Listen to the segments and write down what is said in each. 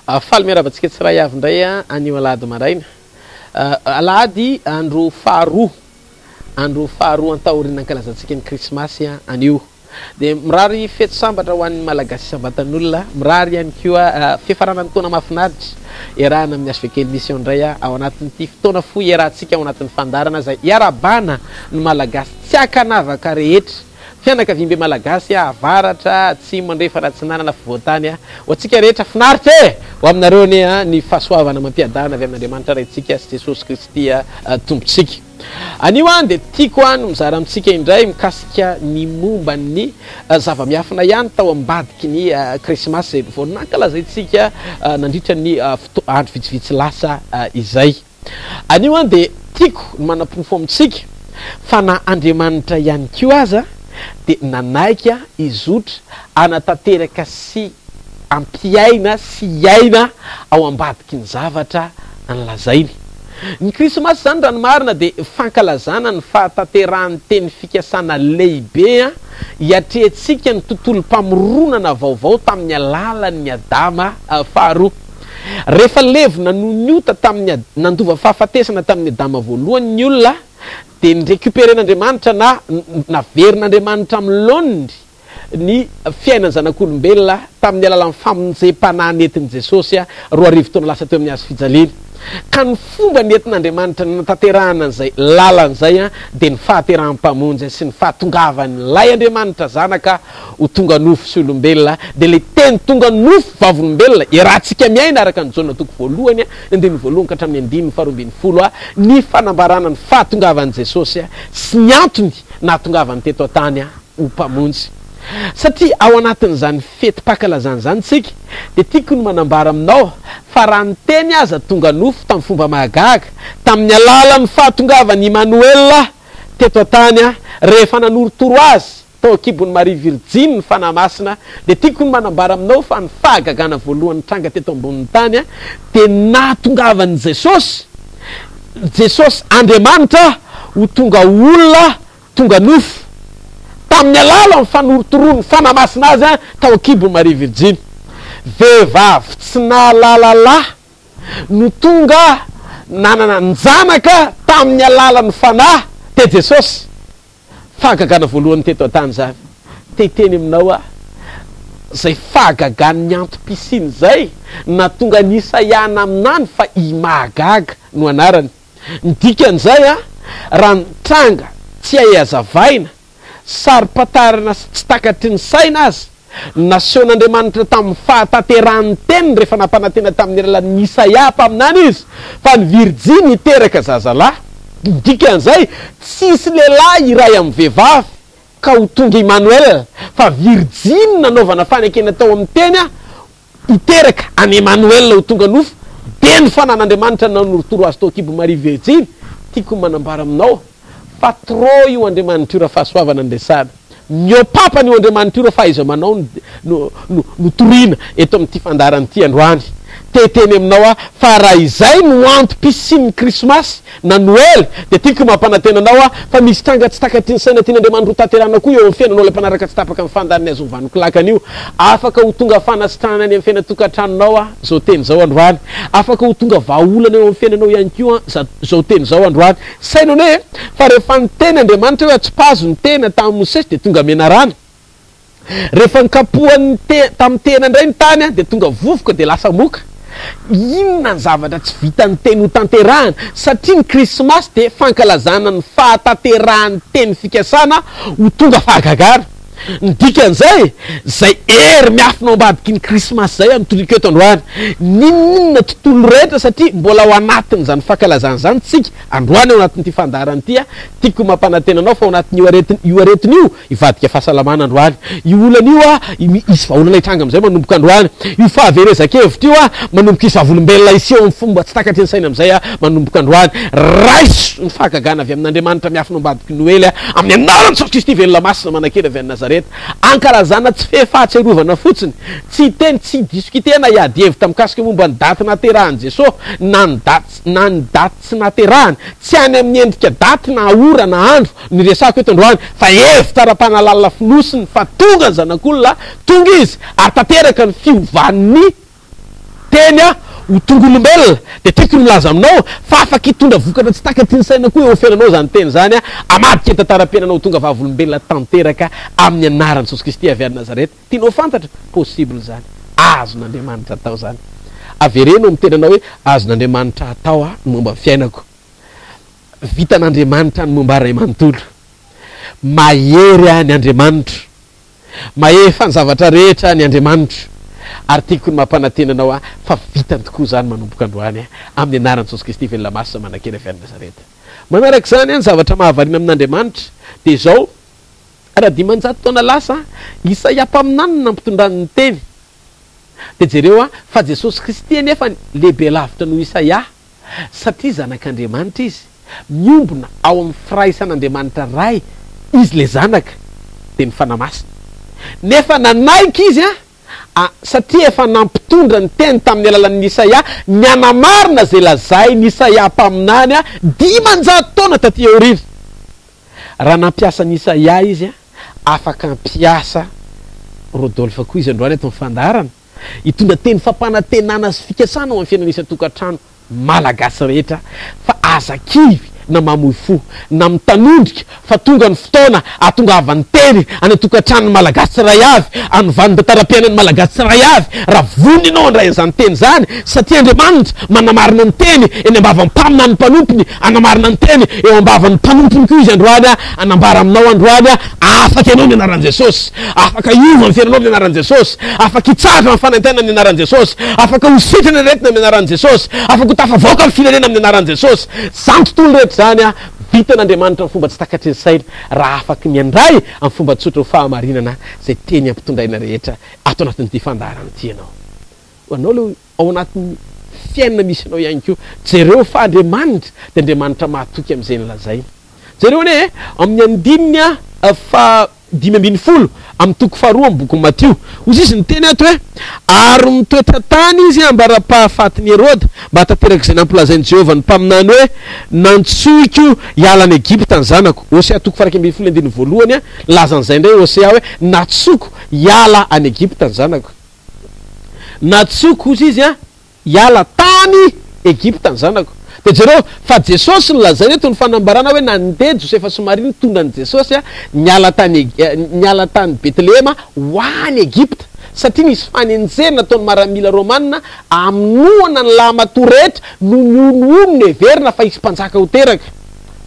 Faly miarabantsika tsiray avy ndray anio alady maraina. Alady andro faharoa an-taoriana ankalazantsika ny krismasy anio. De mirary fety sambatra ho an'ny malagasy sambatan'olona, mirary ihany koa fiafaranany taona mahafinaritra iarahana amin'ny asveke émission indray ao anatin'ity fotoana fo iarahantsika ao anatin'ny fandarana zay iarabana ny malagasy tsy akanavaka rehetra. Fianakavimbe malagasy avaratra tsy mandrefa ratsinanana fivoatany ho antsika rehetra finaritra ho aminareo ny fahasoavana mampiadana avy amin'Andriamanitra raintsika sy Jesosy Kristy tompontsika. Anio de tiako no mizara amintsika indray mikasika ny momba ny zava-miafina ihany tao ambadiky ny krismasy vao nankalazaintsika nandritra ny andro vitsivitsy lasa izay. Anio de tiako manam-pofo amintsika fa na Andriamanitra ihany koa aza de nanaika izotra anatanteraka sy ampiaina sy iaina ao ambadiky ny zavatra nlazainy. Ny krismasy zany raha ny marina de fankalazana ny fahatanterahany teny fikasana lehibe hiatrehantsika ny tontolo mpamoronana vaovao tamin'ny alalan'ny Adama faharoa. Rehefa levona no niota tamin'ny nandova fahafatesana tamin'ny Adama voalohany ny olona de nirecuperen'Andriamanitra na naverin'Andriamanitra milondy ny fiainany zanak'olombelona tamin'ny alalan'ny famonjem-panahy nentin'i Jesosy roa arivo taona lasa teo amin'ny hazo fijaliana. Ka ny fomba nentin'Andriamanitra natanterahana an'izay lalan'izay de ny fahaterahan'ny-mpamonjy sy ny fahatongavany lay Andriamanitra zanaka ho tonga nofo sy olombelona. De le teny tonga nofo vavolombelona iarahantsika miaina araka ny jaona toko voalohany andiny voalohany ka hatramin'ny andiny faharoambin'ny folo ny fanambarana ny fahatongavan'i Jesosy sy ny antony nahatongavany teto antany ho mpamonjy. Satria ao anatin'izany fety-pakalazana zany tsika de tiako no manambara aminao fa raha ny teny aza tonga nofo tamin'ny fomba mahagaga tamin'ny alalan'ny fahatongavany Emmanuel teto antany rehefa nanorotoro azy tao akibon'ny Marie Virgine ny fanahy masina de tiako no manambara aminao fa ny fahagagana voalohany tranga teto ambonin'ny tany de nahatongavany Jesosy Andriamanitra ho tonga olona tonga nofo tamin'ny alala ny fanorotoroany fanahy masina azy tao akibon'ny Marie Virgine. Vehivavy tsy nahalalalahy no tonga nanana njanaka tamin'ny alalan'ny fanahy te Jesosy. Fahagagana voalohany teto antany zany. Teteny aminao zay fahagagan'ny antom-pisiny zay na tonga nisaiana aminany fa i mahagaga no anarany. Ny dikan'izay raha nitranga tsy azavaina sary-patarana tsy takatry ny saina azy nasehoan'Andriamanitra tamin'ny fahatanterahany teniny rehefa nampanantena tamin'ny alalan'ny Isaia mpaminany izy fa ny Virginy iteraka zazalahy. Dikan'izay tsisy lehilahy iray amin'ny vehivavy ka ho tonga Emmanuel fa Virginy nanaovana fanekena tao amin'ny teny iteraka any Emmanuel ho tonga nofo de ny fanan'Andriamanitra nanorotoro azy tao akibon'ny Marie Virgine. Tiako manambara aminao fa trop io Andriamanitra io raha fahasoavana andresana miopapany io Andriamanitra io raha fa iza manao no torina eto amin'ity fandarany ity androany. Teteny aminao fa raha izay no antom-pisin'ny krismasy na Noel de tiako mampanantena anao fa misy tranga tsy takatry ny saina tian'Andriamanitra ho tanterahana koa eo amin'ny fiainanao ilay mpanaraka tsy tapaka amin'ny fandariny azo vanoko lakan'io. Afaka ho tonga fanasitranana any amin'ny fiaina tokantranonao zao teny zao androany. Afaka ho tonga vahaolana eo amin'ny fiainanao ihany koa zao teny zao androany. Sainao ne fa rehefa ny teny Andriamanitra hoe tsy pazo ny tena tamin'ny Mosesy de tonga mena rano. Rehefa nikapohan'ny tamin'ny tena indray ny tany de tonga vovoka de lasa moka. Inona ny zavatra tsy vitan'ny teny ho tanterahana satria ny krismasy de fankalazana ny fahatanterahany teny fikasana ho tonga fahagagana. Ny dikan'izay zay miafina ambadiky ny krismasy zay mitorika eto androany. Ninona tontolo rehetra satria mbola ao anatin' zany fankalazana zany tsika androany ao anatin'ity fandarany ity tiako mampanantena anao fa ao anatin'io aretiny io ivadika fahasalamana androany. Io olana io isy vahaolana hitranga am'izay manomboka androany. Io fahaverezakevitra io manomboka isy vavolombelona iseho amin'ny fomba tsy takatry ny saina am'izay manomboka androany. Raiso ny fahagagana avy amin'Andriamanitra miafina ambadiky Noely amin'ny anaran'i Jesosy Kristy velona masina manakely avy any Nazareta. Ankarazana tsy fefahatserovana fotsiny tsy teny tsy diskutena iady hevitra mikasika momba ny daty naterahany Jesosy na ny daty tsy naterahany tsy any amin'ny endrika daty na ora na andro ny resako eto androany fa hevitra ara-panalalina finosiny fa tonga ny zanak'olona tonga izy ary tanteraka ny fiovan'ny teny a ho tongolombelona de tiako milaza aminao fa afaka hitondra vokatra tsy takaty ny saina koa eo fiainanao zany teny zany a amadika tantara-piainanao tonga vavolombelona tanteraka amin'ny anaran'i Jesosy Kristy avy any Nazareta. Tianao fantatra possible zany, azon'Andriamanitra atao zany. Avereno mitenanao hoe azon'Andriamanitra atao a momba fiainako, vitan'Andriamanitra ny momba ray manontolo, mahery a ny Andriamanitra, mahefa ny zavatra rehetra ny Andriamanitra, ary tiako ny mampanantenanao a fa vitany tokoa zany manomboka androany amin'ny anaran'i Jesosy Kristy velona masina manakely avy any Nazareta. Manaraka zany ny zavatra mahavarina amin'Andriamanitra de zao raha 500 taona lasa Isaia mpaminany nampitondrany teny de jereo a fa Jesosy Kristy nefa lehibe lavitra noho Isaia satria zanak'Andriamanitra izy, miombona ao amin'ny firaisan'Andriamanitra ray izy le zanaka de ny fanamasina, nefa nanaiky izy satria efa nampitondra ny teny tamin'ny alalan'ny Isaia, ny anamarina zay lazay ny Isaia mpaminany 500 taona taty aorina. Raha nampiasa ny Isaia izy afaka ampiasa Rodolphe koa izy androany eto mifandarana hitondra teny fampanantenana sy fikasana ao amin'ny fiainana tokantrano malagasy rehetra fa aza kivy na mamoy fo na mitanondrika fa tonga ny fotoana atonga avan'ny teny any tokantrano malagasy tsiray avy, anovan'ny tantara-piainany malagasy tsiray avy, raha voninao andray an'izany teny zany satria Andriamanitra manamarina ny teny eny ambavan'ny mpaminany mpanompony, anamarina ny teny eo ambavan'ny mpanompony koa izy androany anambara aminao androany afaka ianao ny anaran'i Jesosy, afaka iova ny fiainanao ny anaran'i Jesosy, afaka hitsara ny fanantenana amin'ny anaran'i Jesosy, afaka ho sitrana retina amin'ny anaran'i Jesosy, afaka ho tafavoaka amin'ny firenena amin'ny anaran'i Jesosy. Zany tontolo rehetra zany vitan'Andriamanitra amin'ny fomba tsy takatry ny saina raha afaka miandray amin'ny fomba tsotra ho fahamarinana zay teny ampitondraina rehetra ato anatin'ity fandarana ity ianao. Anao le ao anatin'ny fiainana misy anao ihany koa jereo fa Andriamanitra de Andriamanitra mahatoky amin'izay nalazainy. Jereo ne amin'ny andininy fa 5:10 amin'ny toko faharoa amin'ny boky Matio ozy izy ny teny ato hoe ary mitoetra tany izy ambara-pahafatin'ny Herôda mba tanteraka izay nampilazain'i Jehovah ny mpaminany hoe nantsoiko hiala any Egypta ny zanako. Hosea toko 1:12 lazan'izay ndray Hosea hoe natsoko hiala any Egypta ny zanako, natsoko ozy izy hiala tany Egypta ny zanako. De jereo fa Jesosy ny lazay eto ny fanambarana hoe nandeha Josefa sy Maria nitondra ny Jesosy niala tany Betlehema ho any Egypta satria nisy fanenjena nataon'ny maramila romanina aminoana ny lamato rehetra no mionono ny heverina fa hisy mpanjaka ho teraka,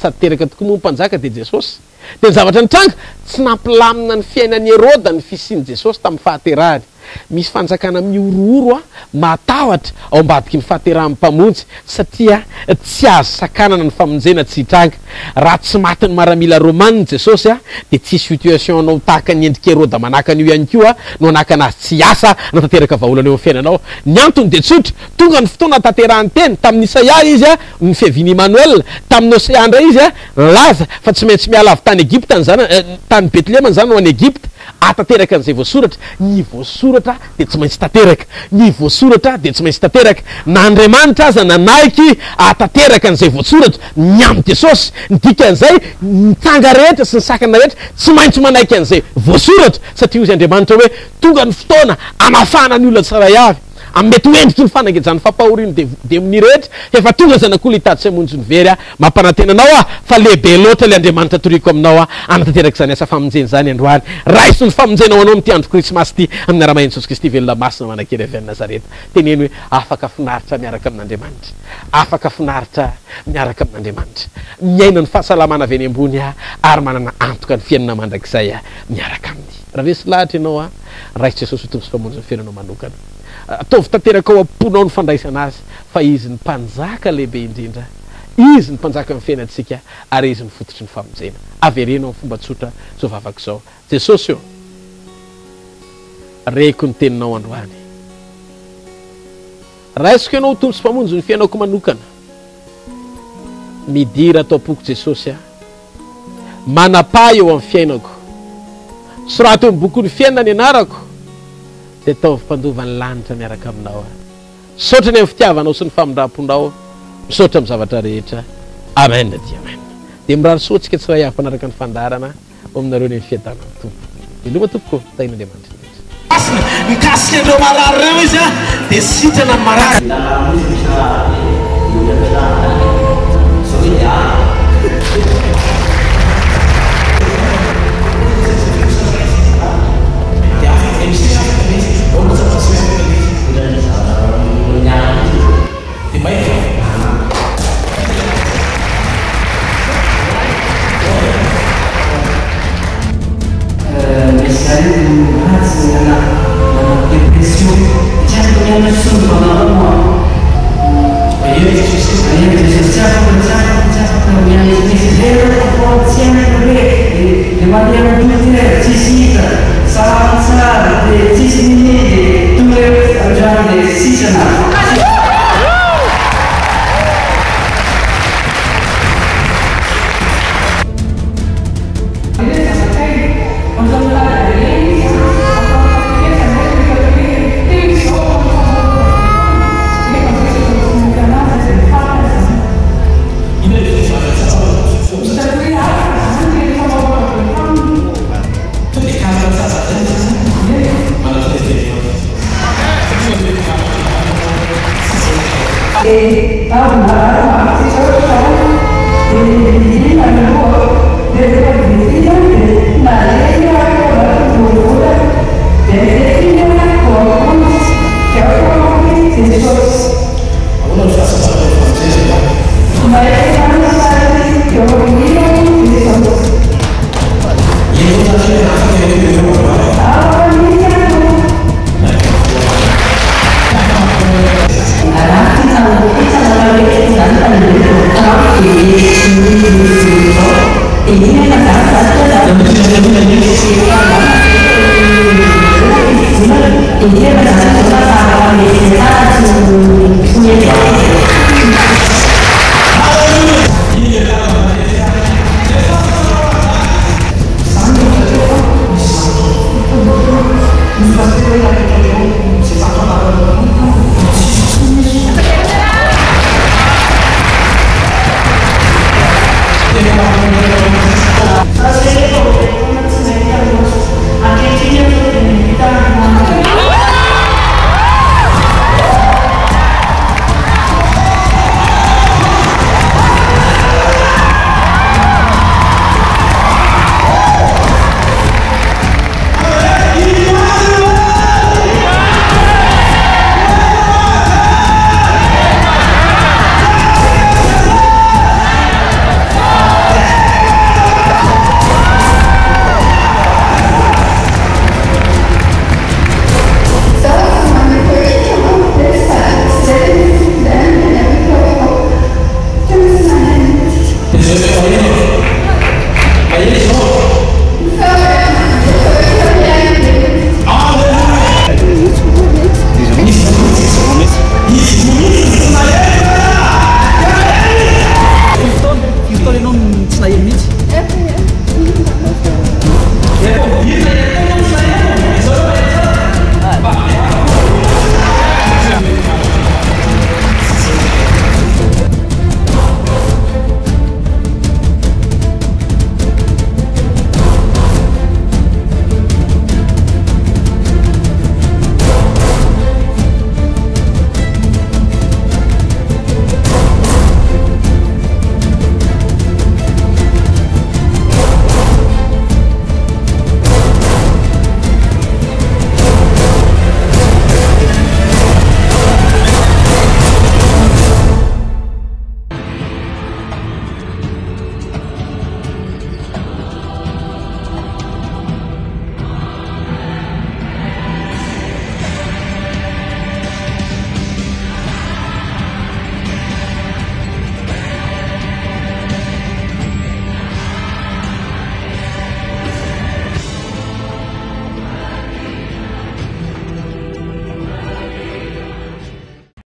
sady teraka tokoa noho mpanjaka de Jesosy. De ny zavatra nitranga tsy nampilamina ny fiainan'ny Herôda ny fisian'i Jesosy tamin'ny fahaterahany. Misy fanjakana miorooro matahotra ao ambadiky ny fahaterahan'ny mpamonjy satria tsy azo sakanana ny famonjena tsy hitranga. Raha tsy maty ny maramila romanina Jesosy de tsy situation anao tahaka ny endrika Herôda manaka an'io ihany koa no anaka anazy tsy asa natateraka vaholana eo amin'ny fiainanao. Ny antony de tsotra, tonga ny fotoana tanterahany teny tamin'ny Isaia izy ny fiaviany Emmanuel, tamin'ny Hosea ndray izy laza fa tsy maintsy miala avy tany Egypta ny zany tany Betlehema zany ho any Egypta atateraka an'izay voasoratra. Ny voasoratra de tsy maintsy tateraka, ny voasoratra de tsy maintsy tateraka. Na Andriamanitra aza nanaiky atateraka an'izay voasoratra ny amin'ny Jesosy, ny dikan'izay nitsanga rehetra sy ny sakana rehetra tsy maintsy manaiky an'izay voasoratra satria ozy Andriamanitra hoe tonga ny fotoana amafana ny olona tsiray avy mety hoendriky ny fanangejany fampahoriny de amin'ny rehetra efa tonga zanak'olo hitady sy hamonjy ny very mampanantenanao fa lehibe loatra le Andriamanitra toriko aminao anatanteraka izany asa famonjeny zany androany. Raiso ny famonjenao anao amin'ity andro krismasy ity amin'ny ara-mahiny Jesosy Kristy velona masina manakely avy any Nazareta. Teneny hoe afaka finaritra miaraka amin'Andriamanitra, afaka finaritra miaraka amin'Andriamanitra, miaina ny fahasalamana avy any ambony ary manana antoka ny fiainana mandrakizay miaraka aminy. Raha resy lahatra ianao raiso Jesosy ho tompo sy mpamonjy ny fiainanao manokana. Ataovy tanteraka ao am-ponao ny fandraisana azy fa izy ny mpanjaka lehibe indrindra, izy ny mpanjaka amin'ny fiainantsika ary izy ny fototry ny famonjena. Averenao amin'ny fomba tsotra zao vavaka izao. Jesosy io reko ny teninao androany, raisiko ianao ho tompo sy mpamonjy ny fiainako manokana, midira atao poko Jesosy manapa eo amin'ny fiainako, sorato eo amin'ny bokon'ny fiainana ny anarako de ataovy mpandova ny lanitra miaraka aminao. Misaotra ny amin'ny fitiavanao sy ny famindram-ponao, misaotra amin'ny zavatra rehetra. Amen dia amen. De mirary soatsika tsiray avy mpanaraka ny fandarana aminareo ny fiadanany tompo. Iloma tompoko tain'Andriamanitra. mikasika andreo marary reo izy a dia sitrana ny marary Gracias.